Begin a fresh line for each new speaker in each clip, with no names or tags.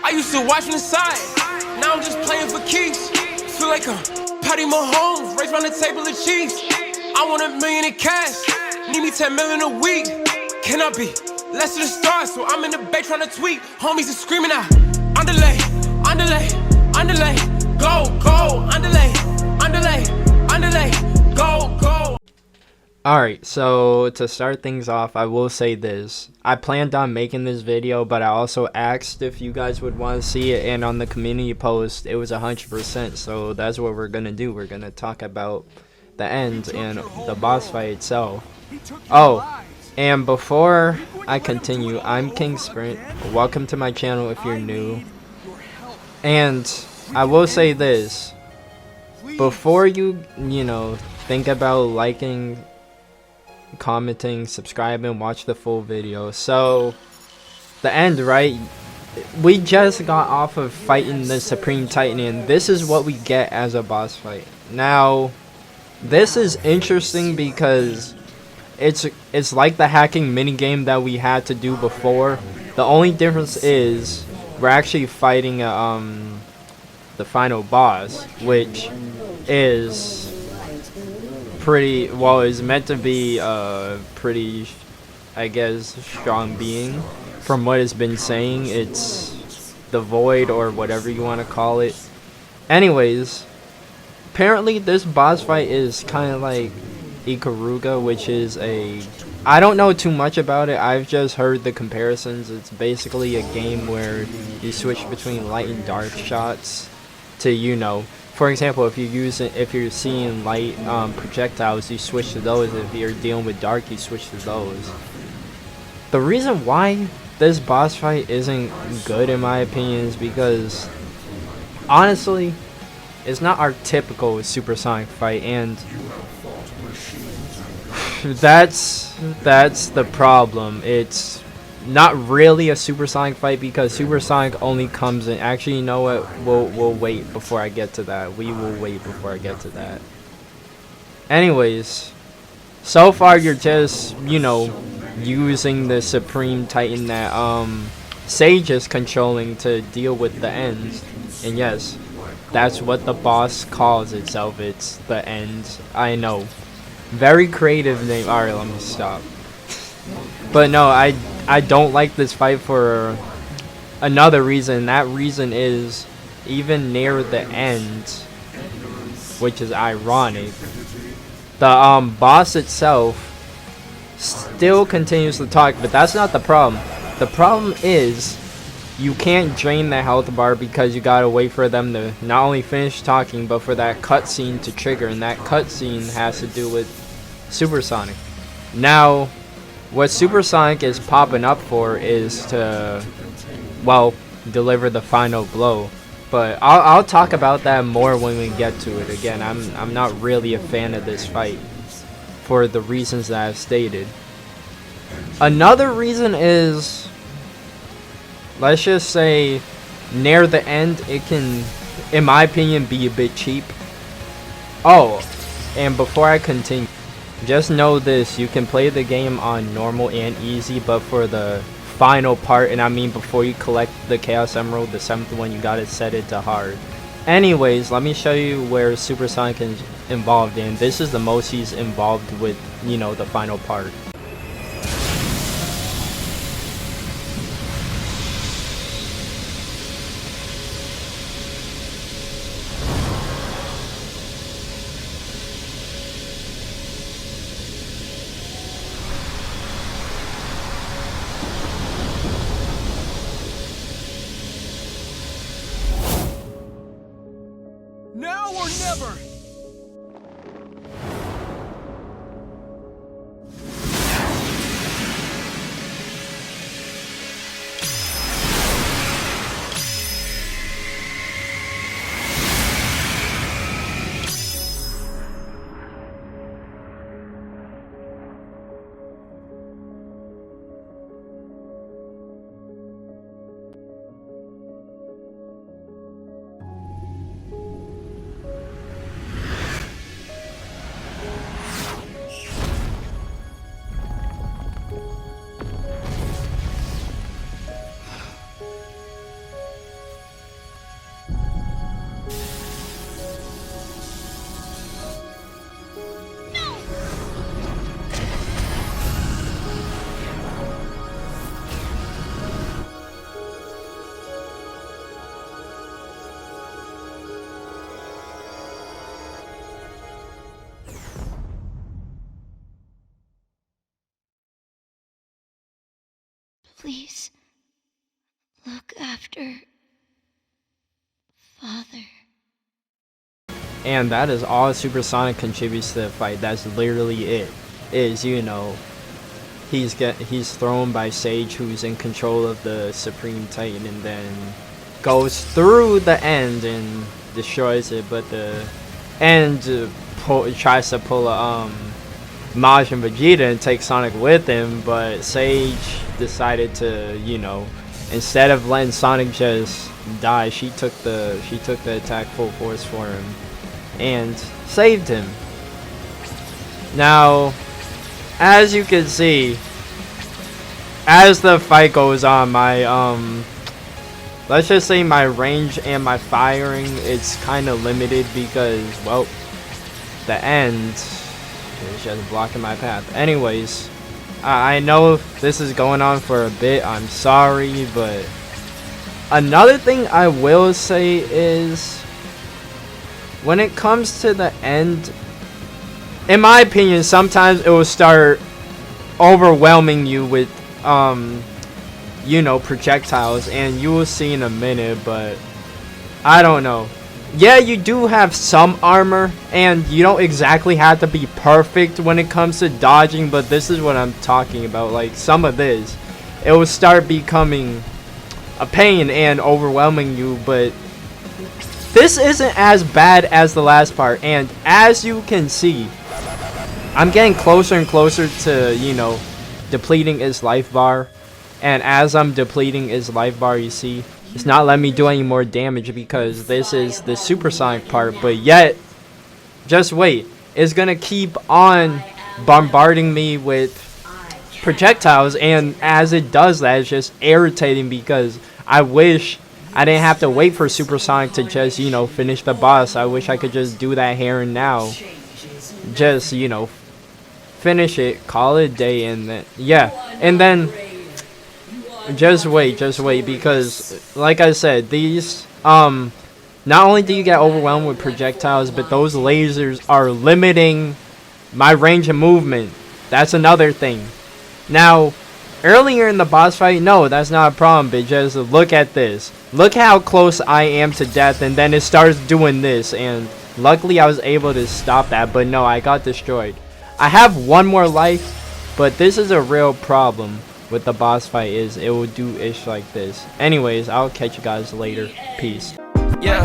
I used to watch from the side, now I'm just playing for keeps. Feel like I'm Patty Mahomes, race round the table of cheese. I want $1 million in cash, need me 10 million a week. Can I be less than the stars? So I'm in the bay trying to tweet. Homies are screaming out, underlay, underlay, underlay, go, go, underlay, underlay, underlay, go, go.
Alright, so to start things off, I will say this. I planned on making this video, but I also asked if you guys would want to see it, and on the community post, it was 100%, so that's what we're gonna do. We're gonna talk about the end and the boss fight itself. Oh, and before I continue, I'm King Sprint. Welcome to my channel if you're new. And I will say this. Before you think about liking, commenting, subscribing, watch the full video. So the end, right? We just got off of fighting the Supreme Titan, and this is what we get as a boss fight. Now this is interesting because it's like the hacking minigame that we had to do before. The only difference is we're actually fighting the final boss, which is pretty, well, is meant to be pretty, I guess, strong being. From what it's been saying, it's the Void or whatever you want to call it. Anyways, apparently this boss fight is kind of like Ikaruga, which is I don't know too much about it. I've just heard the comparisons. It's basically a game where you switch between light and dark shots to, for example, if you're seeing light projectiles, you switch to those. If you're dealing with dark, you switch to those. The reason why this boss fight isn't good, in my opinion, is because honestly, it's not our typical supersonic fight, and that's the problem. It's not really a supersonic fight because supersonic only comes in. Actually, you know what? We'll wait before I get to that. We will wait before I get to that. Anyways, so far you're just using the Supreme Titan that Sage is controlling to deal with the ends, and yes, that's what the boss calls itself. It's the end. I know, very creative name. All right, let me stop. But no, I don't like this fight for another reason. That reason is, even near the end, which is ironic, the boss itself still continues to talk, but that's not the problem. The problem is you can't drain the health bar because you gotta wait for them to not only finish talking, but for that cutscene to trigger, and that cutscene has to do with supersonic. Now, what supersonic is popping up for is to, well, deliver the final blow. But I'll talk about that more when we get to it. Again, I'm not really a fan of this fight for the reasons that I've stated. Another reason is, let's just say, near the end, it can, in my opinion, be a bit cheap. Oh, and before I continue, just know this: you can play the game on normal and easy, but for the final part, and I mean before you collect the Chaos Emerald, the 7th one, you gotta set it to hard. Anyways, let me show you where Supersonic is involved in. This is the most he's involved with, the final part.
Now or never!
please look after Father.
And that is all Supersonic contributes to the fight. That's literally it. Is, you know, he's thrown by Sage, who's in control of the Supreme Titan, and then goes through the end and destroys it. But the end tries to pull a Maj and Vegeta and take Sonic with him, but Sage decided to, you know, instead of letting Sonic just die, she took the attack full force for him and saved him. Now, as you can see, as the fight goes on, my let's just say my range and my firing is kind of limited because, well, the end is just blocking my path. Anyways, I know this is going on for a bit. I'm sorry, but another thing I will say is, when it comes to the end, in my opinion, sometimes it will start overwhelming you with, you know, projectiles, and you will see in a minute, but I don't know. Yeah, you do have some armor, and you don't exactly have to be perfect when it comes to dodging, but this is what I'm talking about. Like, some of this, it will start becoming a pain and overwhelming you, but this isn't as bad as the last part. And as you can see, I'm getting closer and closer to, you know, depleting his life bar. And as I'm depleting his life bar, you see, it's not letting me do any more damage because this is the supersonic part. But yet, just wait, it's gonna keep on bombarding me with projectiles, and as it does that, it's just irritating because I wish I didn't have to wait for Supersonic to just, you know, finish the boss. I wish I could just do that here and now. Just, you know, finish it, call it a day, and then, yeah. And then, just wait, because, like I said, these, not only do you get overwhelmed with projectiles, but those lasers are limiting my range of movement. That's another thing. Now, earlier in the boss fight, no, that's not a problem, but just look at this. Look how close I am to death, and then it starts doing this, and luckily I was able to stop that, but no, I got destroyed. I have one more life, but this is a real problem with the boss fight, is it will do ish like this. Anyways, I'll catch you guys later. Peace.
Yeah,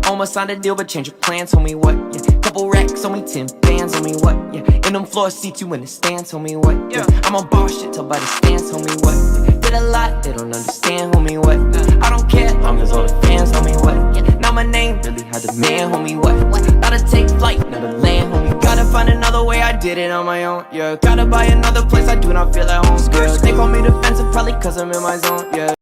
almost signed a deal, but change your plans, homie, what? Yeah, couple racks on me, 10 bands on me, what? Yeah, in them floor seats, you in the stands, homie, what? Yeah, I'm on boss shit, tell by the stance, homie, what? Yeah, did a lot, they don't understand, homie, what? I don't care, I'm just all the fans, homie, what? Yeah, now my name really had the man, homie, what? Gotta take flight, now to land, homie. Gotta find another way, I did it on my own, yeah. Gotta buy another place, I do not feel at home, yeah. They call me defensive, probably cause I'm in my zone, yeah.